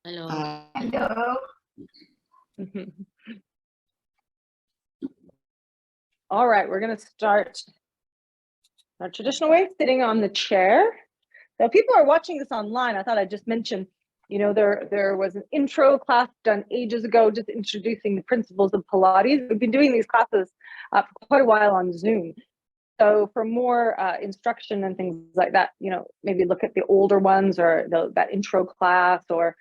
Hello. Hello. All right, we're going to start our traditional way, sitting on the chair. So if people are watching this online, I thought I'd just mention, you know, there was an intro class done ages ago, just introducing the principles of Pilates. We've been doing these classes for quite a while on Zoom. So for more instruction and things like that, you know, maybe look at the older ones or that intro class, or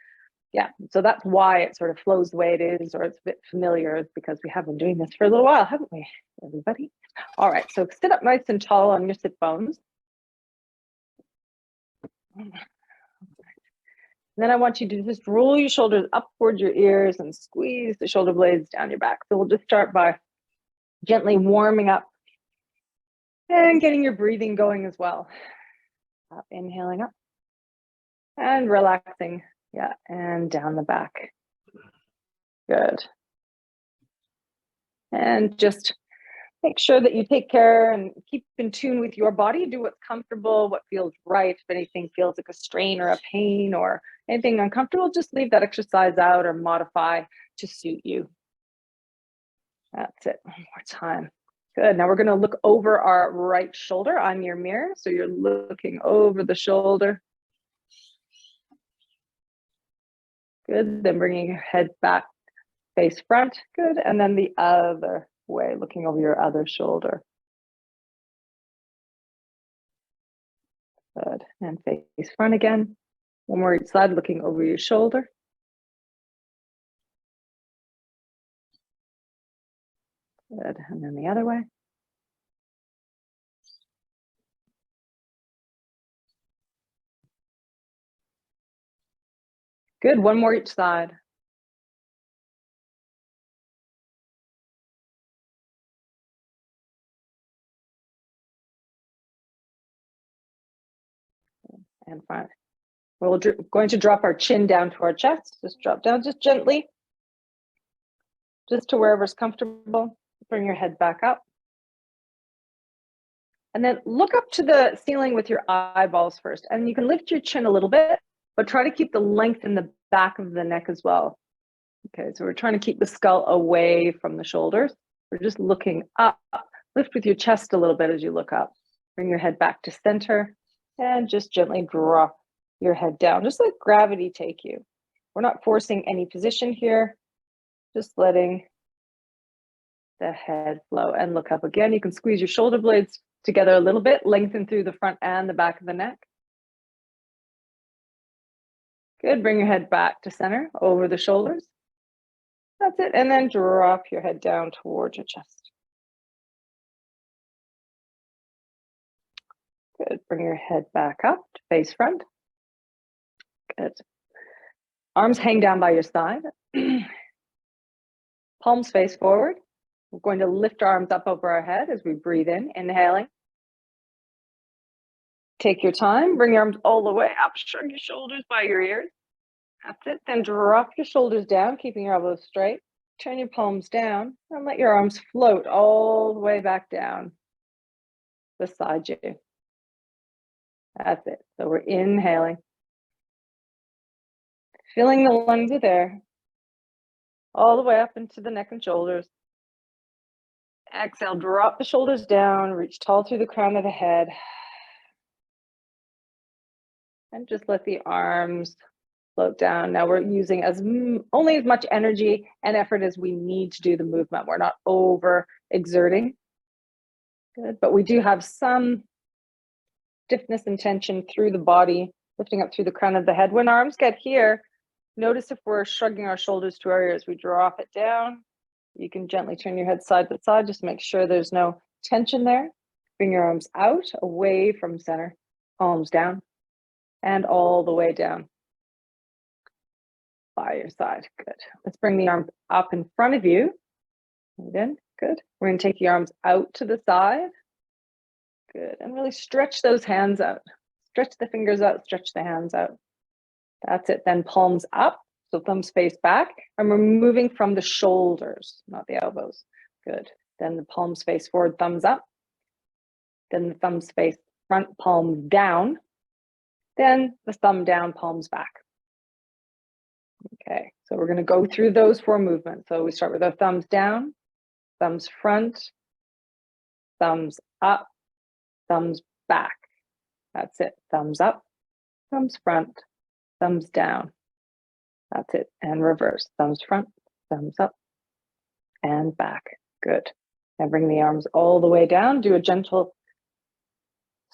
yeah, so that's why it sort of flows the way it is, or it's a bit familiar, is because we have been doing this for a little while, haven't we, everybody? All right, so sit up nice and tall on your sit bones. And then I want you to just roll your shoulders up towards your ears and squeeze the shoulder blades down your back. So we'll just start by gently warming up and getting your breathing going as well. Inhaling up and relaxing. Yeah, and down the back. Good. And just make sure that you take care and keep in tune with your body. Do what's comfortable, what feels right. If anything feels like a strain or a pain or anything uncomfortable, just leave that exercise out or modify to suit you. That's it. One more time. Good. Now we're going to look over our right shoulder on your mirror. So you're looking over the shoulder. Good. Then bringing your head back, face front. Good. And then the other way, looking over your other shoulder. Good. And face front again. One more each side, looking over your shoulder. Good. And then the other way. Good. One more each side. And front. We're going to drop our chin down to our chest. Just drop down just gently. Just to wherever's comfortable. Bring your head back up. And then look up to the ceiling with your eyeballs first. And you can lift your chin a little bit, but try to keep the length in the back of the neck as well. Okay, so we're trying to keep the skull away from the shoulders. We're just looking up. Lift with your chest a little bit as you look up. Bring your head back to center and just gently drop your head down. Just let gravity take you. We're not forcing any position here. Just letting the head flow and look up again. You can squeeze your shoulder blades together a little bit, lengthen through the front and the back of the neck. Good, bring your head back to center, over the shoulders. That's it, and then drop your head down towards your chest. Good, bring your head back up to face front. Good. Arms hang down by your side. Palms face forward. We're going to lift our arms up over our head as we breathe in, inhaling. Take your time, bring your arms all the way up, shrug your shoulders by your ears. That's it, then drop your shoulders down, keeping your elbows straight. Turn your palms down and let your arms float all the way back down beside you. That's it, so we're inhaling. Filling the lungs with air, all the way up into the neck and shoulders. Exhale, drop the shoulders down, reach tall through the crown of the head. And just let the arms float down. Now we're using only as much energy and effort as we need to do the movement. We're not over exerting. Good, but we do have some stiffness and tension through the body, lifting up through the crown of the head. When arms get here, notice if we're shrugging our shoulders to our ears, we drop it down. You can gently turn your head side to side, just make sure there's no tension there. Bring your arms out, away from center, palms down, and all the way down by your side. Good. Let's bring the arms up in front of you. Again, good. We're going to take the arms out to the side. Good. And really stretch those hands out. Stretch the fingers out, stretch the hands out. That's it. Then palms up. So thumbs face back. And we're moving from the shoulders, not the elbows. Good. Then the palms face forward, thumbs up. Then the thumbs face front, palms down. Then the thumb down, palms back. Okay, so we're going to go through those 4 movements. So we start with our thumbs down, thumbs front, thumbs up, thumbs back. That's it. Thumbs up, thumbs front, thumbs down. That's it. And reverse. Thumbs front, thumbs up, and back. Good. And bring the arms all the way down. Do a gentle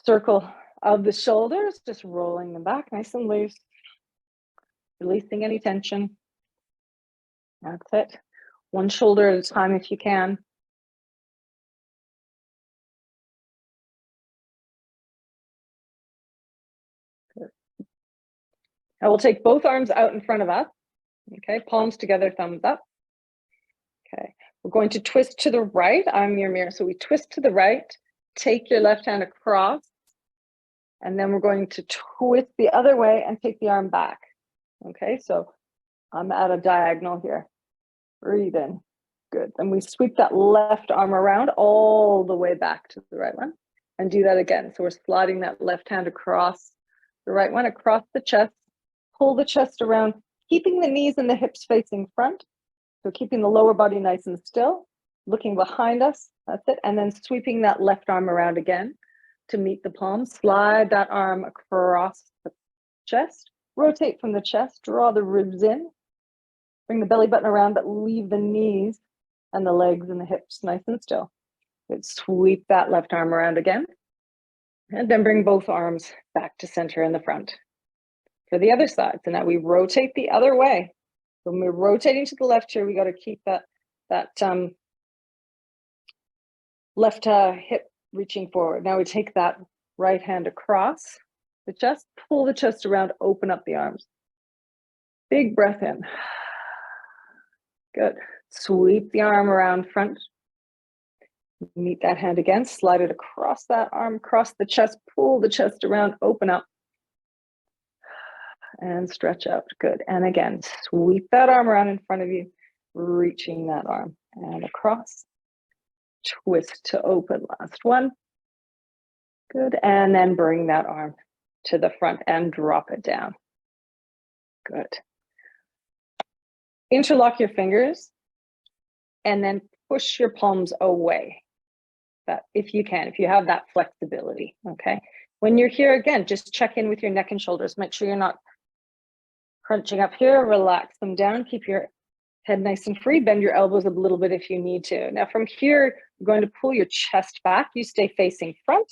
circle of the shoulders, just rolling them back nice and loose, releasing any tension. That's it. One shoulder at a time if you can. Good. I will take both arms out in front of us. Okay, palms together, thumbs up. Okay, we're going to twist to the right. I'm your mirror. So we twist to the right, take your left hand across, and then we're going to twist the other way and take the arm back. Okay, so I'm at a diagonal here. Breathe in. Good. Then we sweep that left arm around all the way back to the right one and do that again. So we're sliding that left hand across the right one, across the chest, pull the chest around, keeping the knees and the hips facing front. So keeping the lower body nice and still, looking behind us. That's it. And then sweeping that left arm around again to meet the palm. Slide that arm across the chest, rotate from the chest, draw the ribs in, bring the belly button around, but leave the knees and the legs and the hips nice and still. Good. Sweep that left arm around again, and then bring both arms back to center in the front. For the other side, so now we rotate the other way. When we're rotating to the left here, we got to keep that left hip reaching forward. Now we take that right hand across the chest, pull the chest around, open up the arms. Big breath in. Good. Sweep the arm around front. Meet that hand again, slide it across that arm, across the chest, pull the chest around, open up, and stretch out. Good. And again, sweep that arm around in front of you, reaching that arm and across. Twist to open, last one. Good. And then bring that arm to the front and drop it down. Good. Interlock your fingers and then push your palms away. That if you can, if you have that flexibility, okay? When you're here, again, just check in with your neck and shoulders. Make sure you're not crunching up here. Relax them down. Keep your head nice and free. Bend your elbows a little bit if you need to. Now from here, you're going to pull your chest back. You stay facing front,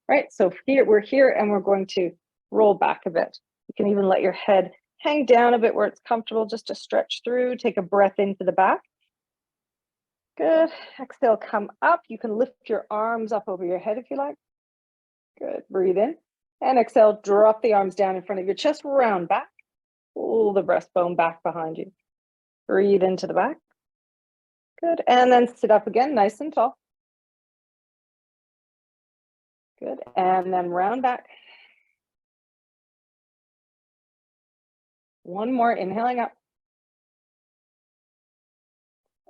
right? So here, we're here and we're going to roll back a bit. You can even let your head hang down a bit where it's comfortable just to stretch through. Take a breath into the back. Good. Exhale, come up. You can lift your arms up over your head if you like. Good. Breathe in. And exhale, drop the arms down in front of your chest, round back. Pull the breastbone back behind you. Breathe into the back. Good. And then sit up again, nice and tall. Good. And then round back. One more, inhaling up.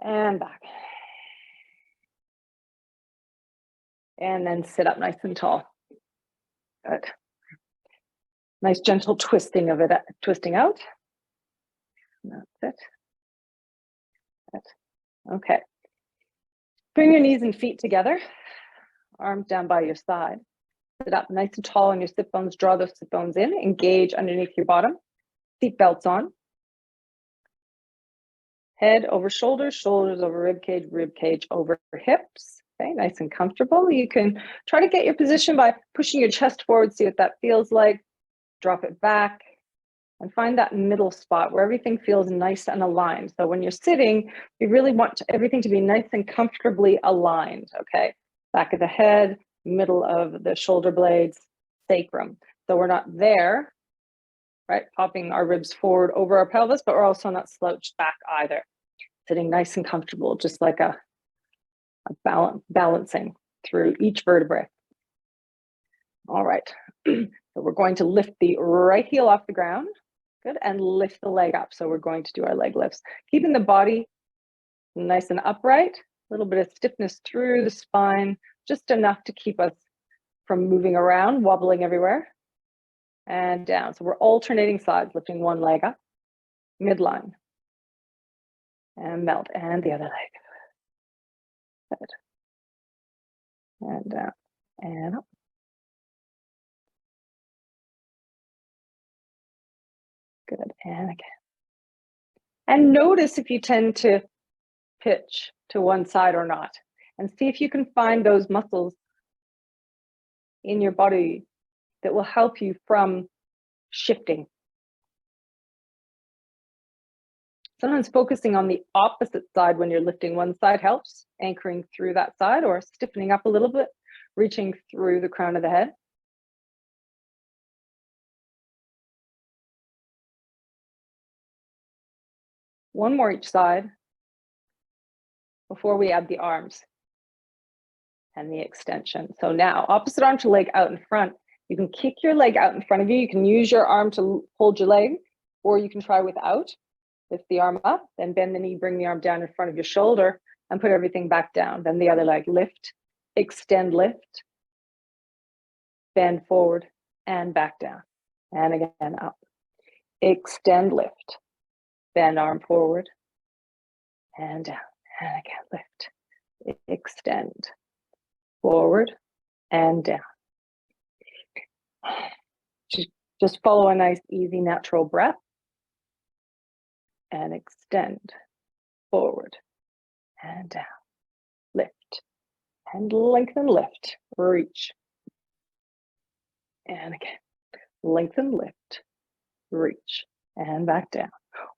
And back. And then sit up nice and tall. Good. Nice gentle twisting of it, twisting out. That's it. Good. Okay. Bring your knees and feet together. Arms down by your side. Sit up nice and tall on your sit bones. Draw those sit bones in. Engage underneath your bottom. Seat belts on. Head over shoulders, shoulders over rib cage over hips. Okay, nice and comfortable. You can try to get your position by pushing your chest forward, see what that feels like. Drop it back and find that middle spot where everything feels nice and aligned. So when you're sitting, you really want everything to be nice and comfortably aligned, okay? Back of the head, middle of the shoulder blades, sacrum. So we're not there, right? Popping our ribs forward over our pelvis, but we're also not slouched back either. Sitting nice and comfortable, just like a balancing through each vertebrae. All right, so we're going to lift the right heel off the ground. Good, and lift the leg up. So we're going to do our leg lifts. Keeping the body nice and upright, a little bit of stiffness through the spine, just enough to keep us from moving around, wobbling everywhere. And down. So we're alternating sides, lifting one leg up midline. And melt, and the other leg. Good. And down, and up. Good, and again. And notice if you tend to pitch to one side or not. And see if you can find those muscles in your body that will help you from shifting. Sometimes focusing on the opposite side when you're lifting one side helps, anchoring through that side or stiffening up a little bit, reaching through the crown of the head. One more each side before we add the arms and the extension. So now opposite arm to leg out in front. You can kick your leg out in front of you. You can use your arm to hold your leg, or you can try without. Lift the arm up, then bend the knee, bring the arm down in front of your shoulder and put everything back down. Then the other leg, lift, extend, lift, bend forward and back down. And again, up, extend, lift, bend arm forward and down. And again, lift, extend, forward and down. Just follow a nice, easy, natural breath. And extend, forward and down, lift and lengthen, lift, reach. And again, lengthen, lift, reach, and back down.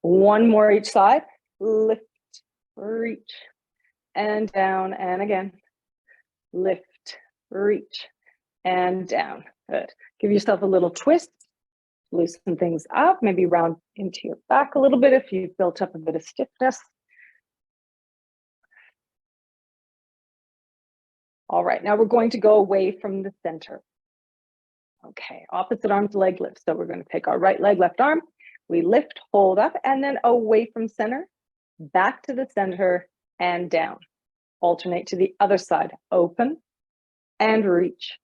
One more each side, lift, reach, and down, and again, lift, reach, and down. Good. Give yourself a little twist. Loosen things up, maybe round into your back a little bit if you've built up a bit of stiffness. All right, now we're going to go away from the center. Okay, opposite arm to leg lift. So we're going to pick our right leg, left arm. We lift, hold up, and then away from center, back to the center and down. Alternate to the other side. Open and reach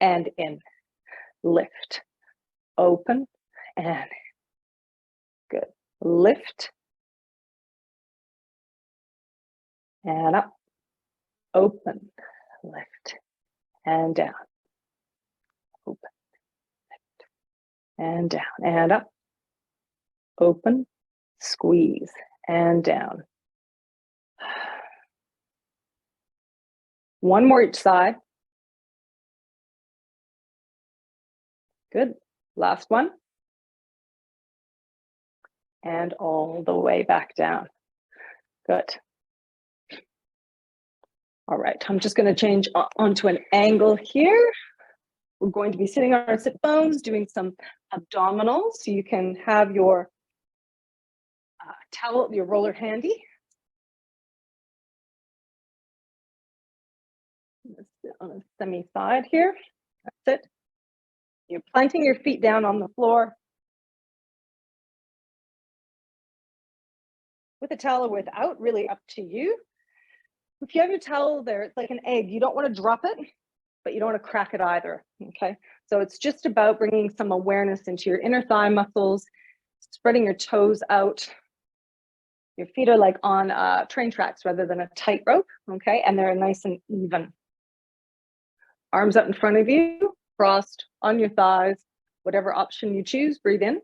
and in. Lift. Open and good. Lift and up. Open, lift and down. Open, lift and down and up. Open, squeeze and down. One more each side. Good. Last one. And all the way back down. Good. All right, I'm just going to change onto an angle here. We're going to be sitting on our sit bones, doing some abdominals. So you can have your towel, your roller handy. Let's sit on a semi side here. That's it. You're planting your feet down on the floor. With a towel or without, really up to you. If you have your towel there, it's like an egg. You don't want to drop it, but you don't want to crack it either, okay? So it's just about bringing some awareness into your inner thigh muscles, spreading your toes out. Your feet are like on train tracks rather than a tightrope, okay? And they're nice and even. Arms out in front of you, crossed on your thighs, whatever option you choose, breathe in.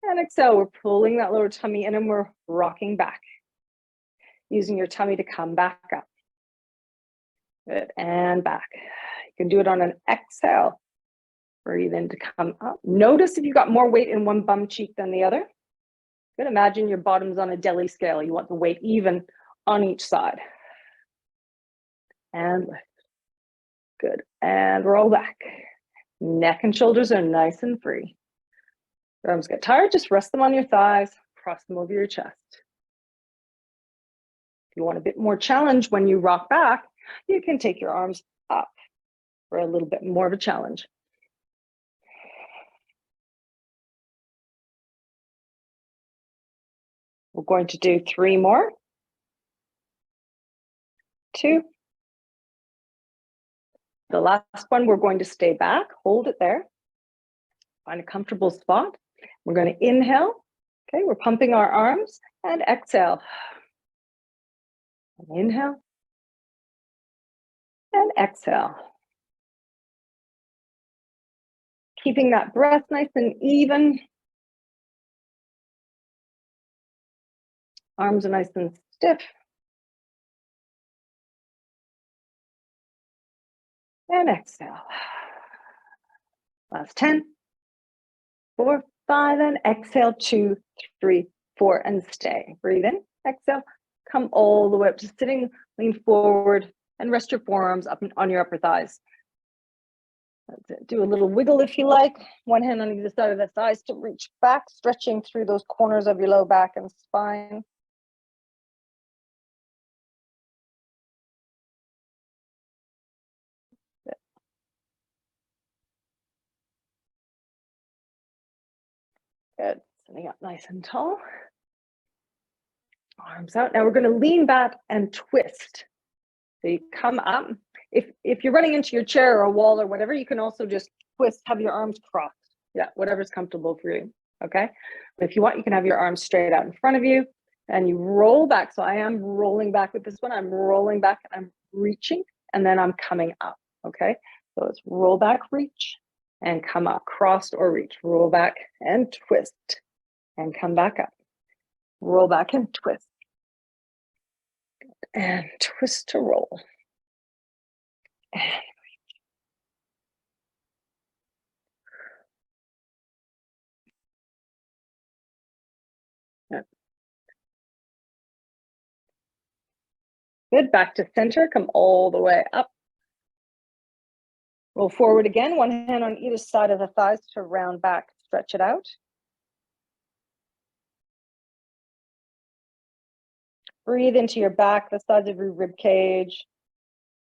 And exhale, we're pulling that lower tummy in and we're rocking back. Using your tummy to come back up. Good, and back. You can do it on an exhale. Breathe in to come up. Notice if you've got more weight in one bum cheek than the other. Good, imagine your bottom's on a deli scale. You want the weight even on each side. And lift. Good, and roll back. Neck and shoulders are nice and free. Your arms get tired, just rest them on your thighs, cross them over your chest. If you want a bit more challenge when you rock back, you can take your arms up for a little bit more of a challenge. We're going to do 3 more. 2. The last one, we're going to stay back, hold it there. Find a comfortable spot. We're going to inhale, Okay, we're pumping our arms and exhale. And inhale and exhale. Keeping that breath nice and even. Arms are nice and stiff. And exhale. Last 10, 4, 5, and exhale, 2, 3, 4, and stay. Breathe in, exhale, come all the way up to sitting, lean forward, and rest your forearms up on your upper thighs. That's it. Do a little wiggle if you like. One hand on either side of the thighs to reach back, stretching through those corners of your low back and spine. Good. Sitting up nice and tall. Arms out. Now we're going to lean back and twist. So you come up. If you're running into your chair or a wall or whatever, you can also just twist, have your arms crossed. Yeah, whatever's comfortable for you. Okay. But if you want, you can have your arms straight out in front of you and you roll back. So I am rolling back with this one. I'm rolling back and I'm reaching and then I'm coming up. Okay. So it's roll back, reach, and come up. Crossed or reach. Roll back and twist and come back up. Roll back and twist. And twist to roll. And good. Back to center. Come all the way up. Roll forward again. One hand on either side of the thighs to round back. Stretch it out. Breathe into your back, the sides of your rib cage,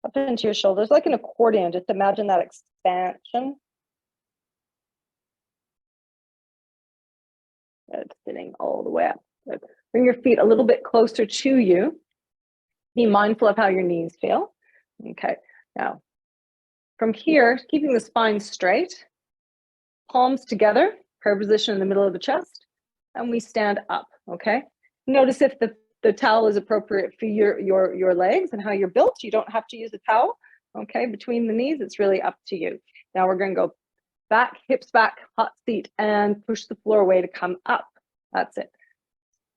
up into your shoulders, like an accordion. Just imagine that expansion. Good. Sitting all the way up. Good. Bring your feet a little bit closer to you. Be mindful of how your knees feel. Okay. Now, from here, keeping the spine straight, palms together, prayer position in the middle of the chest, and we stand up. Okay. Notice if the towel is appropriate for your legs and how you're built. You don't have to use a towel, okay, between the knees. It's really up to you. Now we're going to go back, hips back, hot seat, and push the floor away to come up. That's it.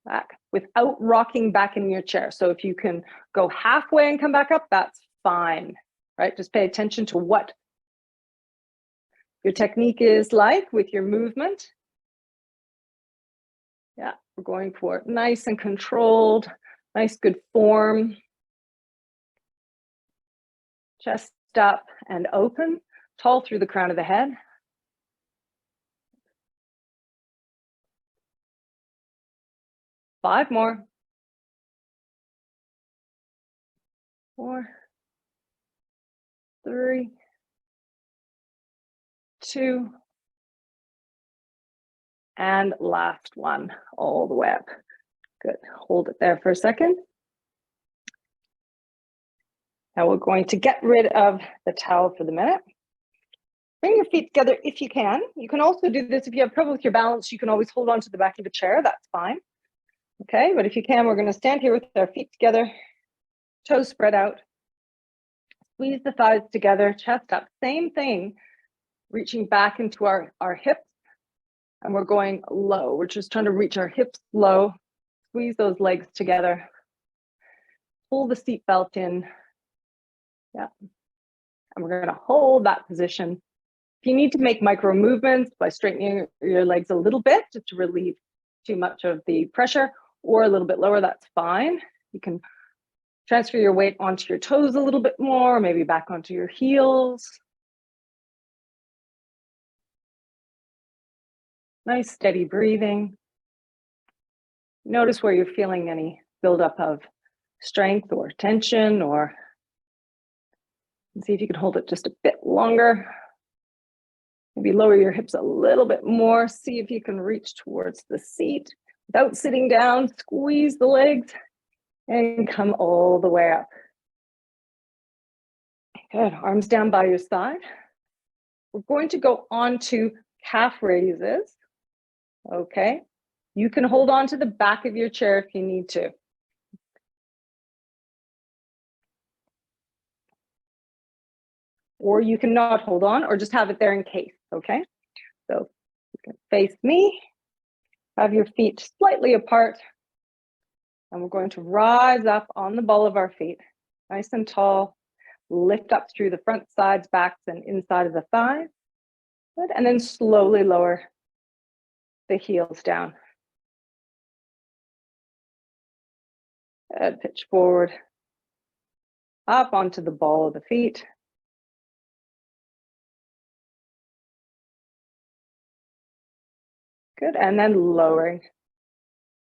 Back without rocking back in your chair. So if you can go halfway and come back up, that's fine, right? Just pay attention to what your technique is like with your movement. Yeah, we're going for nice and controlled, nice, good form. Chest up and open, tall through the crown of the head. Five more. 4, 3, 2, and last one, all the way up. Good. Hold it there for a second. Now we're going to get rid of the towel for the minute. Bring your feet together if you can. You can also do this if you have trouble with your balance. You can always hold on to the back of the chair. That's fine. Okay, but if you can, we're going to stand here with our feet together, toes spread out. Squeeze the thighs together, chest up. Same thing, reaching back into our hips. And we're going low. We're just trying to reach our hips low. Squeeze those legs together. Pull the seat belt in. Yeah. And we're going to hold that position. If you need to make micro movements by straightening your legs a little bit, just to relieve too much of the pressure, or a little bit lower, that's fine. You can transfer your weight onto your toes a little bit more, maybe back onto your heels. Nice steady breathing. Notice where you're feeling any buildup of strength or tension, or see if you can hold it just a bit longer. Maybe lower your hips a little bit more. See if you can reach towards the seat without sitting down. Squeeze the legs and come all the way up. Good. Arms down by your side. We're going to go on to calf raises. Okay. You can hold on to the back of your chair if you need to. Or you can not hold on, or just have it there in case, okay? So you can face me, have your feet slightly apart, and we're going to rise up on the ball of our feet, nice and tall, lift up through the front, sides, backs, and inside of the thighs. Good, and then slowly lower the heels down. Good, pitch forward, up onto the ball of the feet. Good, and then lowering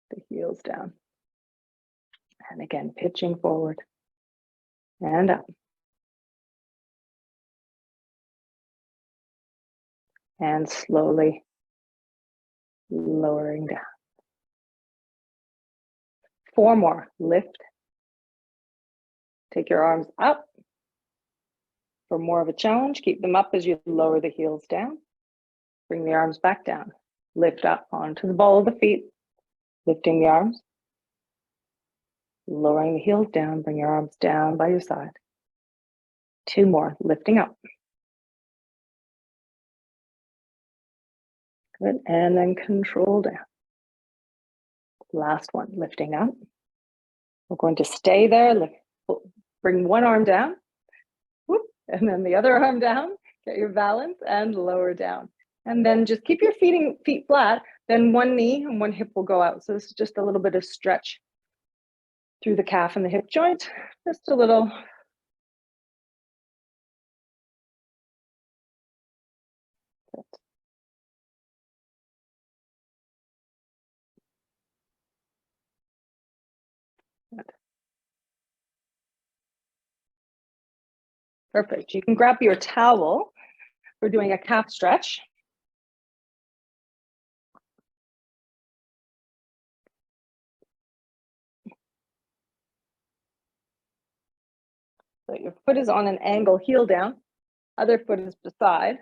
the heels down. And again, pitching forward and up. And slowly lowering down. 4 more, lift. Take your arms up for more of a challenge. Keep them up as you lower the heels down. Bring the arms back down. Lift up onto the ball of the feet, lifting the arms. Lowering the heels down, bring your arms down by your side. 2 more, lifting up. Good, and then control down. Last one, lifting up. We're going to stay there, bring one arm down, whoop, and then the other arm down, get your balance, and lower down. And then just keep your feet flat, then one knee and one hip will go out. So this is just a little bit of stretch through the calf and the hip joint, just a little. Good. Perfect. You can grab your towel. We're doing a calf stretch. So your foot is on an angle, heel down. Other foot is beside.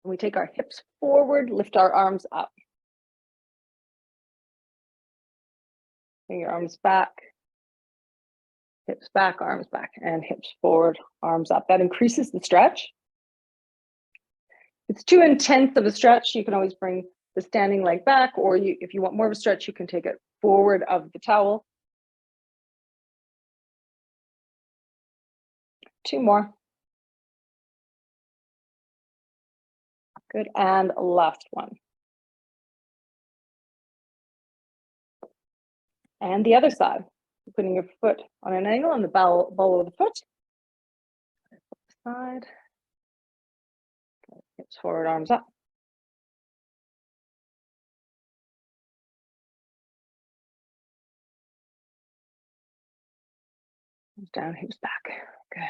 We take our hips forward, lift our arms up. Bring your arms back. Hips back, arms back, and hips forward, arms up. That increases the stretch. If it's too intense of a stretch, you can always bring the standing leg back, or if you want more of a stretch, you can take it forward of the towel. 2 more. Good, and last one. And the other side, putting your foot on an angle on the ball of the foot. Side. Hips forward, arms up. Arms down, hips back. Good.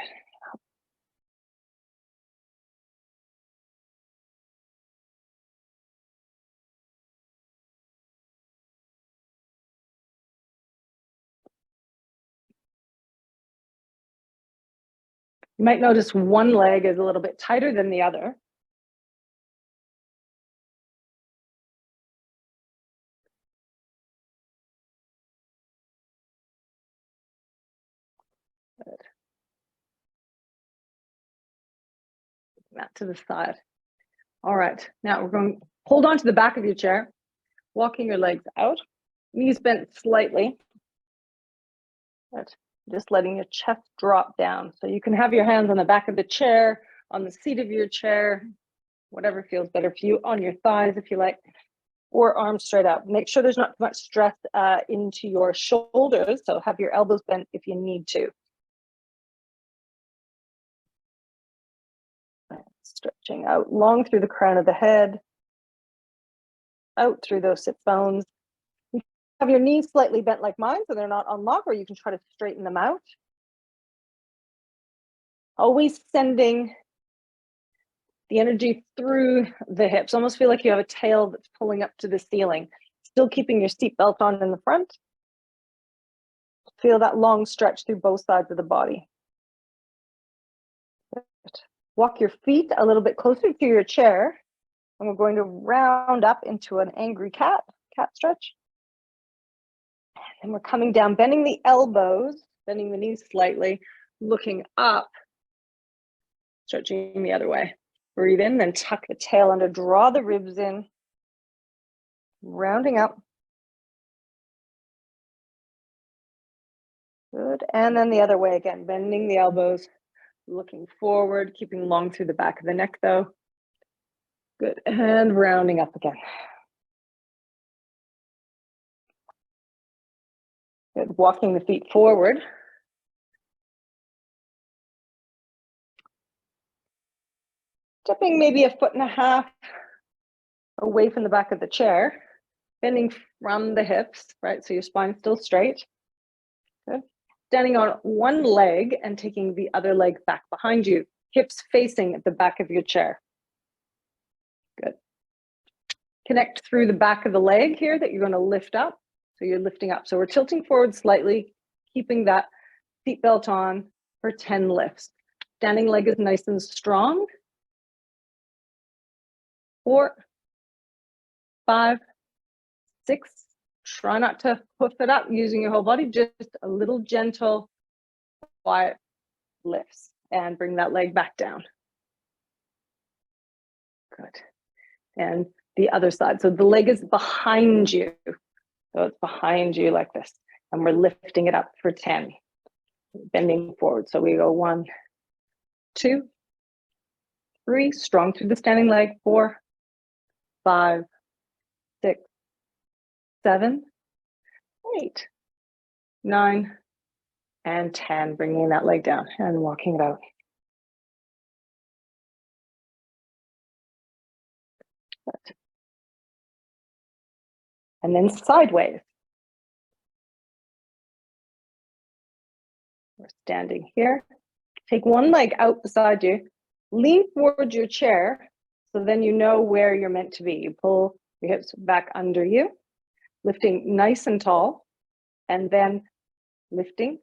You might notice one leg is a little bit tighter than the other. Good. That to the side. All right, now we're going to hold on to the back of your chair, walking your legs out, knees bent slightly. Good. Just letting your chest drop down. So you can have your hands on the back of the chair, on the seat of your chair, whatever feels better for you, on your thighs if you like, or arms straight out. Make sure there's not too much stress into your shoulders, so have your elbows bent if you need to. Stretching out long through the crown of the head, out through those sit bones. You have your knees slightly bent like mine, so they're not on lock, or you can try to straighten them out. Always sending the energy through the hips. Almost feel like you have a tail that's pulling up to the ceiling. Still keeping your seatbelt on in the front. Feel that long stretch through both sides of the body. Good. Walk your feet a little bit closer to your chair. And we're going to round up into an angry cat stretch. And we're coming down, bending the elbows, bending the knees slightly, looking up, stretching the other way. Breathe in, then tuck the tail under, draw the ribs in, rounding up. Good, and then the other way again, bending the elbows, looking forward, keeping long through the back of the neck though. Good, and rounding up again. Good, walking the feet forward. Stepping maybe 1.5 feet away from the back of the chair, bending from the hips, right? So your spine's still straight. Good. Standing on one leg and taking the other leg back behind you, hips facing at the back of your chair. Good. Connect through the back of the leg here that you're going to lift up. So you're lifting up. So we're tilting forward slightly, keeping that seatbelt on for 10 lifts. Standing leg is nice and strong. 4, 5, 6. Try not to hoof it up using your whole body, just a little gentle, quiet lifts. And bring that leg back down. Good. And the other side. So the leg is behind you. So it's behind you like this. And we're lifting it up for 10. Bending forward. So we go 1, 2, 3. Strong through the standing leg. 4, 5, 6, 7, 8, 9, and 10. Bringing that leg down and walking it out. Good. And then sideways. We're standing here. Take one leg out beside you. Lean towards your chair so then you know where you're meant to be. You pull your hips back under you, lifting nice and tall, and then lifting,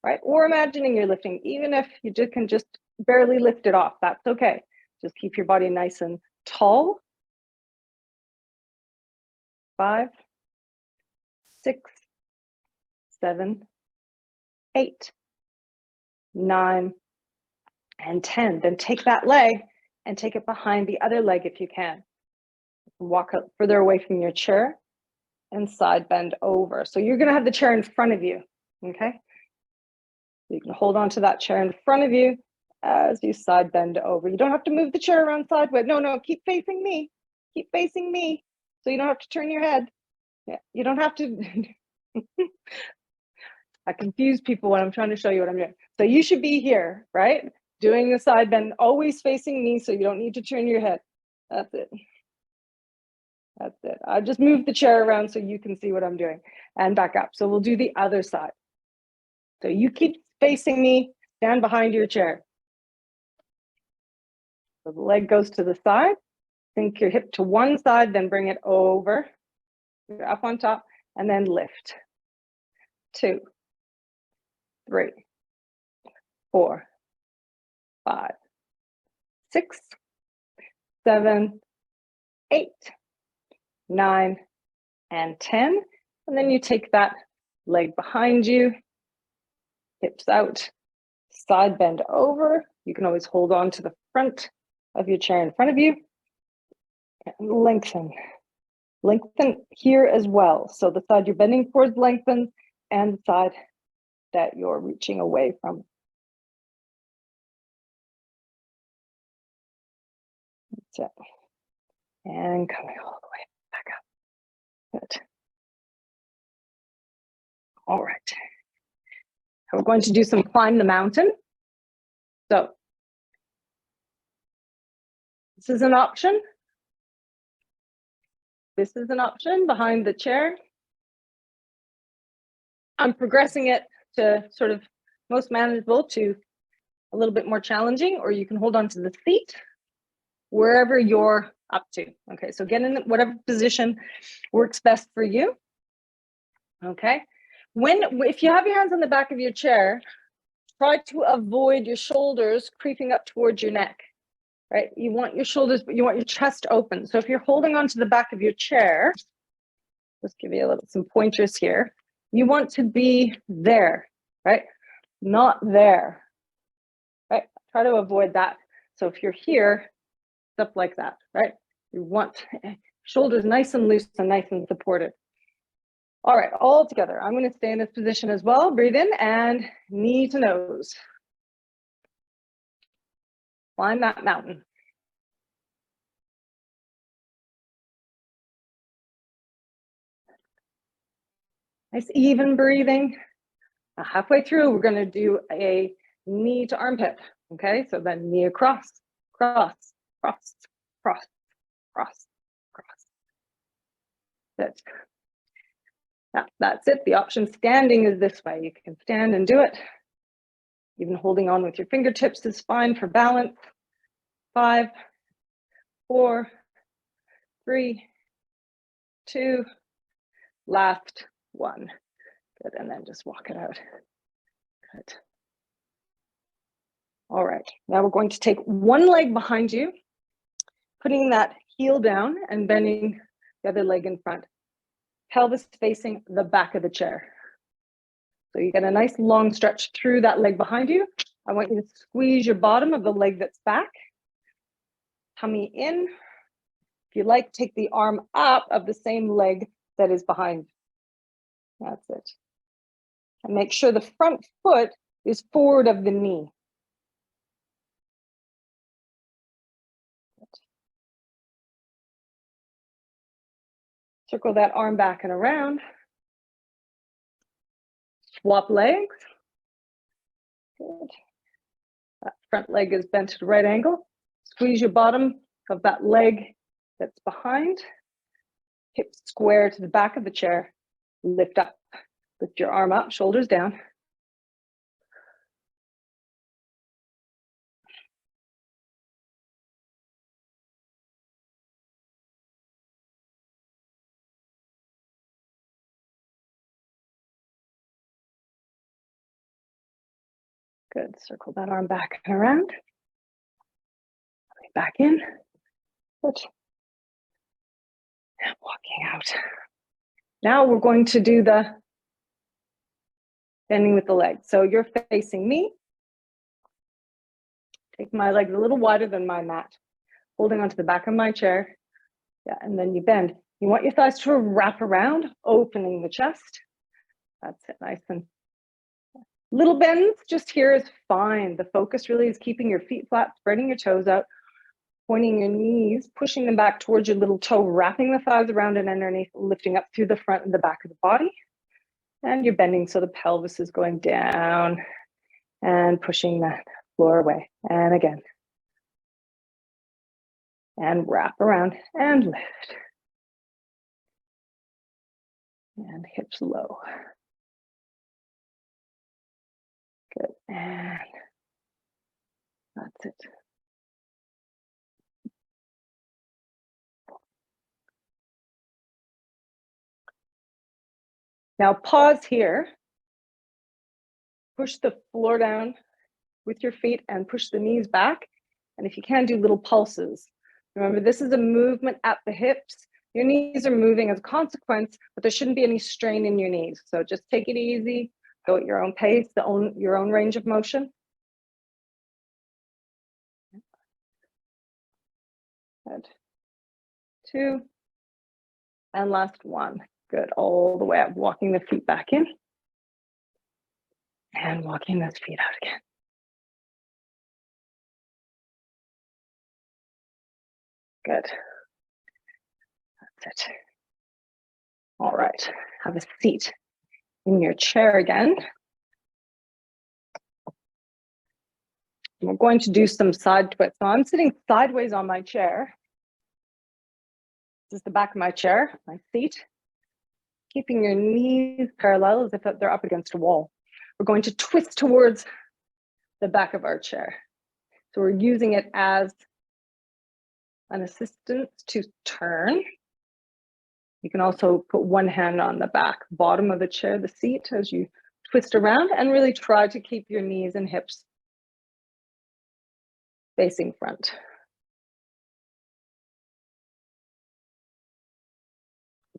right? Or imagining you're lifting, even if you can just barely lift it off, that's okay. Just keep your body nice and tall. 5, 6, 7, 8, 9, and 10. Then take that leg and take it behind the other leg if you can. Walk up further away from your chair and side bend over. So you're going to have the chair in front of you, okay? You can hold on to that chair in front of you as you side bend over. You don't have to move the chair around sideways. No, keep facing me. Keep facing me. So you don't have to turn your head. Yeah, you don't have to. I confuse people when I'm trying to show you what I'm doing. So you should be here, right? Doing the side bend, always facing me so you don't need to turn your head. That's it. That's it. I just moved the chair around so you can see what I'm doing and back up. So we'll do the other side. So you keep facing me, stand behind your chair. So the leg goes to the side, sink your hip to one side, then bring it over. You're up on top, and then lift. 2, 3, 4, 5, 6, 7, 8, 9, and 10. And then you take that leg behind you, hips out, side bend over. You can always hold on to the front of your chair in front of you and lengthen. Lengthen here as well. So the side you're bending towards lengthens and the side that you're reaching away from. That's it. And coming all the way back up. Good. All right. We're going to do some climb the mountain. So this is an option. This is an option behind the chair. I'm progressing it to sort of most manageable to a little bit more challenging, or you can hold on to the seat wherever you're up to. Okay, so get in whatever position works best for you. Okay, If you have your hands on the back of your chair, try to avoid your shoulders creeping up towards your neck, right? You want your shoulders, but you want your chest open. So if you're holding onto the back of your chair, let's give you some pointers here. You want to be there, right? Not there, right? Try to avoid that. So if you're here, stuff like that, right? You want shoulders nice and loose and nice and supported. All right, all together. I'm going to stay in this position as well. Breathe in and knee to nose. Climb that mountain. Nice even breathing. Now, halfway through, we're going to do a knee to armpit. Okay, so then knee across, cross, cross, cross, cross, cross. That's it. The option standing is this way. You can stand and do it. Even holding on with your fingertips is fine for balance. 5, 4, 3, 2, last 1. Good, and then just walk it out. Good. All right, now we're going to take one leg behind you, putting that heel down and bending the other leg in front. Pelvis facing the back of the chair. So you get a nice long stretch through that leg behind you. I want you to squeeze your bottom of the leg that's back. Tummy in. If you like, take the arm up of the same leg that is behind. That's it. And make sure the front foot is forward of the knee. Circle that arm back and around. Swap legs. Good. That front leg is bent at a right angle. Squeeze your bottom of that leg that's behind. Hips square to the back of the chair. Lift up. Lift your arm up, shoulders down. Good. Circle that arm back and around. Back in. Good. And walking out. Now we're going to do the bending with the legs. So you're facing me. Take my legs a little wider than my mat. Holding onto the back of my chair. Yeah, and then you bend. You want your thighs to wrap around, opening the chest. That's it, nice and little bends just here is fine. The focus really is keeping your feet flat, spreading your toes out, pointing your knees, pushing them back towards your little toe, wrapping the thighs around and underneath, lifting up through the front and the back of the body. And you're bending so the pelvis is going down and pushing that floor away. And again. And wrap around and lift. And hips low. Good. And that's it. Now pause here. Push the floor down with your feet and push the knees back. And if you can, do little pulses. Remember, this is a movement at the hips. Your knees are moving as a consequence, but there shouldn't be any strain in your knees. So just take it easy, go at your own pace, your own range of motion. Good. 2. And last 1. Good. All the way up, walking the feet back in. And walking those feet out again. Good. That's it. All right. Have a seat in your chair again. We're going to do some side twists. So I'm sitting sideways on my chair. This is the back of my chair, my seat. Keeping your knees parallel as if they're up against a wall. We're going to twist towards the back of our chair. So we're using it as an assistance to turn. You can also put one hand on the back, bottom of the chair, the seat, as you twist around, and really try to keep your knees and hips facing front.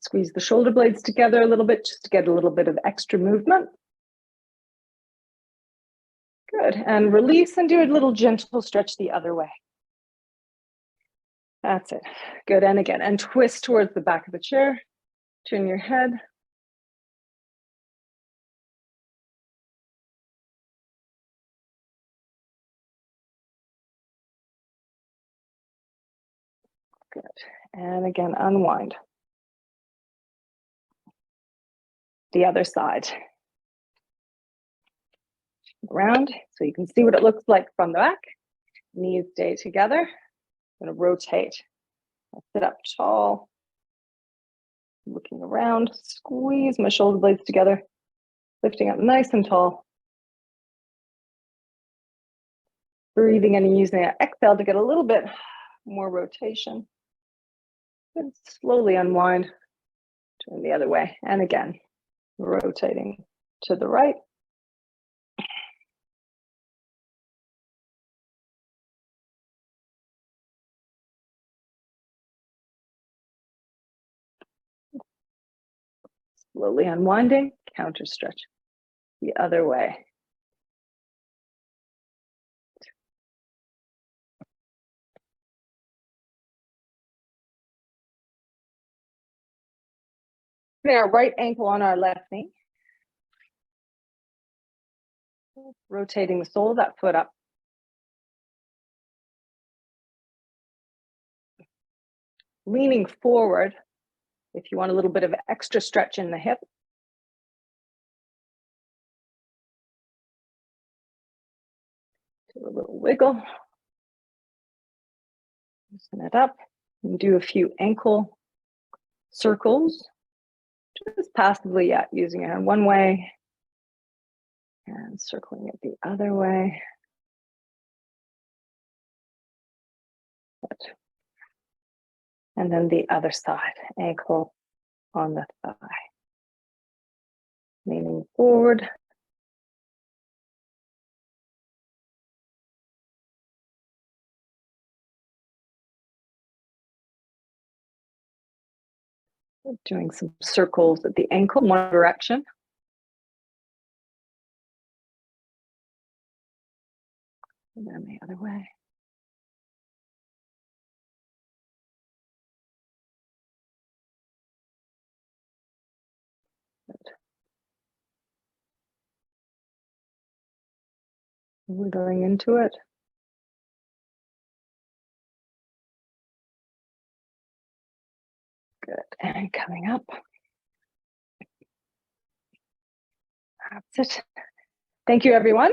Squeeze the shoulder blades together a little bit just to get a little bit of extra movement. Good, and release and do a little gentle stretch the other way. That's it. Good, and again, and twist towards the back of the chair. Turn your head. Good, and again, unwind. The other side. Around, so you can see what it looks like from the back. Knees stay together. I'm going to rotate. I'll sit up tall. Looking around, squeeze my shoulder blades together. Lifting up nice and tall. Breathing in and using that exhale to get a little bit more rotation. And slowly unwind. Turn the other way. And again, rotating to the right. Slowly unwinding, counter stretch the other way. Putting our right ankle on our left knee. Rotating the sole of that foot up. Leaning forward if you want a little bit of extra stretch in the hip. Do a little wiggle. Loosen it up and do a few ankle circles. Just passively, yeah, using your hand one way and circling it the other way. Good. And then the other side, ankle on the thigh. Leaning forward. Doing some circles at the ankle, one direction. And then the other way. Good. We're going into it. Good, and coming up. That's it. Thank you, everyone.